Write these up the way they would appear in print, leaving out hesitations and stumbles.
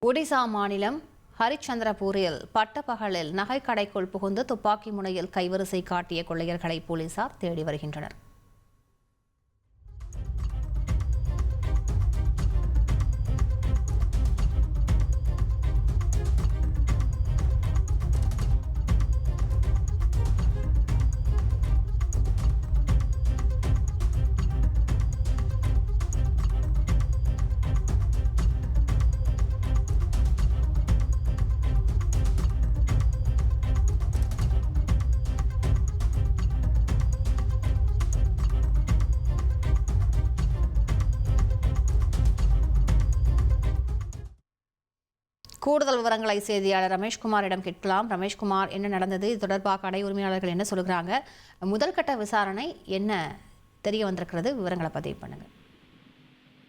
ஒடிசா மாநிலம் ஹரிச்சந்திரபூரில் பட்டப்பகலில் நகைக்கடைக்குள் புகுந்து துப்பாக்கி முனையில் கைவரிசை காட்டிய கொள்ளையர்களை போலீசார் தேடி வருகின்றனர். கூடுதல் விவரங்களை செய்தியாளர் ரமேஷ்குமாரிடம் கேட்கலாம். ரமேஷ்குமார், என்ன நடந்தது? இது தொடர்பாக கடை உரிமையாளர்கள் என்ன சொல்கிறாங்க? முதல் கட்ட விசாரணை என்ன தெரிய வந்திருக்கிறது? விவரங்களை பதிவு பண்ணுங்க.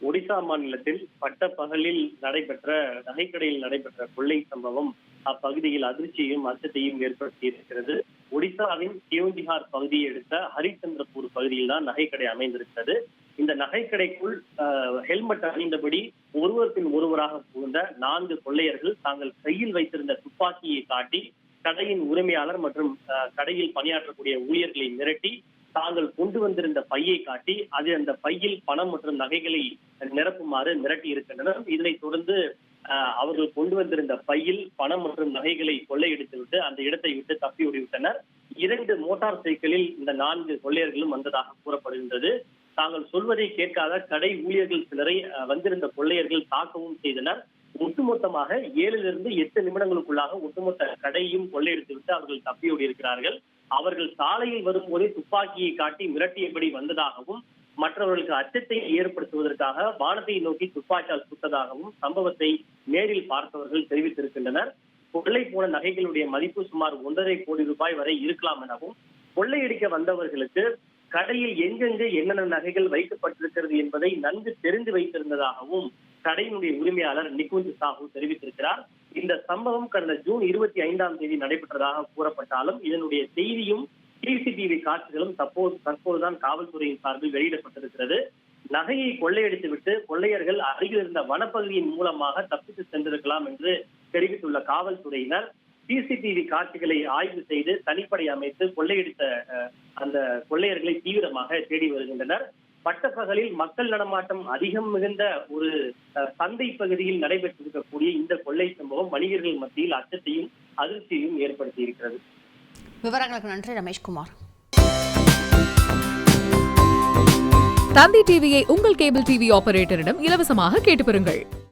ஒடிசா மாநிலத்தில் பட்டப்பகலில் நகைக்கடையில் நடைபெற்ற கொள்ளை சம்பவம் அப்பகுதியில் அதிர்ச்சியையும் அச்சத்தையும் ஏற்படுத்தி இருக்கிறது. ஒடிசாவின் கியோந்திஹார் பகுதியை எடுத்த ஹரிச்சந்திரபூர் பகுதியில் தான் நகைக்கடை அமைந்திருக்கிறது. இந்த நகைக்கடைக்குள் ஹெல்மெட் அணிந்தபடி ஒருவர் பின் ஒருவராக புகுந்த 4 கொள்ளையர்கள் தாங்கள் கையில் வைத்திருந்த துப்பாக்கியை காட்டி கடையின் உரிமையாளர் மற்றும் கடையில் பணியாற்றக்கூடிய ஊழியர்களை மிரட்டி தாங்கள் கொண்டு வந்திருந்த பையை காட்டி அந்த பையில் பணம் மற்றும் நகைகளை நிரப்புமாறு மிரட்டி இருக்கின்றனர். இதனைத் தொடர்ந்து அவர்கள் கொண்டு வந்திருந்த பையில் பணம் மற்றும் நகைகளை கொள்ளையடித்துவிட்டு அந்த இடத்தை விட்டு தப்பி ஓடிவிட்டனர். 2 மோட்டார் சைக்கிளில் இந்த 4 கொள்ளையர்களும் வந்ததாக கூறப்படுகின்றது. தாங்கள் சொல்வதை கேட்காத கடை ஊழியர்கள் சிலரை வந்திருந்த கொள்ளையர்கள் தாக்கவும் செய்தனர். ஒட்டுமொத்தமாக 7 to 8 நிமிடங்களுக்குள்ளாக ஒட்டுமொத்த கடையும் கொள்ளையடித்துவிட்டு அவர்கள் தப்பியோடி இருக்கிறார்கள். அவர்கள் சாலையில் வரும்போதே துப்பாக்கியை காட்டி மிரட்டியபடி வந்ததாகவும் மற்றவர்களுக்கு அச்சத்தை ஏற்படுத்துவதற்காக வானத்தை நோக்கி துப்பாக்கியால் சுட்டதாகவும் சம்பவத்தை நேரில் பார்த்தவர்கள் தெரிவித்திருக்கின்றனர். கொள்ளை போன நகைகளுடைய மதிப்பு சுமார் 1.5 கோடி ரூபாய் வரை இருக்கலாம் எனவும், கொள்ளையடிக்க வந்தவர்களுக்கு கடையில் எங்கெங்கு என்னென்ன நகைகள் வைக்கப்பட்டிருக்கிறது என்பதை நன்கு தெரிந்து வைத்திருந்ததாகவும் கடையினுடைய உரிமையாளர் நிகுஞ்ச் சாஹூ தெரிவித்திருக்கிறார். இந்த சம்பவம் கடந்த ஜூன் 25 நடைபெற்றதாக கூறப்பட்டாலும் இதனுடைய செய்தியும் சிசிடிவி காட்சிகளும் தற்போதுதான் காவல்துறையின் சார்பில் வெளியிடப்பட்டிருக்கிறது. நகையை கொள்ளையடித்துவிட்டு கொள்ளையர்கள் அருகில் இருந்த வனப்பகுதியின் மூலமாக தப்பித்து சென்றிருக்கலாம் என்று தெரிவித்துள்ள காவல்துறையினர் சிசிடிவி காட்சிகளை ஆய்வு செய்து தனிப்படை அமைத்து கொள்ளையடித்த அந்த கொள்ளையர்களை தீவிரமாக தேடி வருகின்றனர். பட்டப்பகலில் மக்கள் நடமாட்டம் அதிகம் மிகுந்த ஒரு சந்தை பகுதியில் நடைபெற்றிருக்கக்கூடிய இந்த கொள்ளை சம்பவம் வணிகர்கள் மத்தியில் அச்சத்தையும் அதிர்ச்சியையும் ஏற்படுத்தி இருக்கிறது. விவரங்களுக்கு நன்றி ரமேஷ்குமார். தந்தி டிவியை உங்கள் கேபிள் டிவி ஆபரேட்டரிடம் இலவசமாக கேட்டு பெறுங்கள்.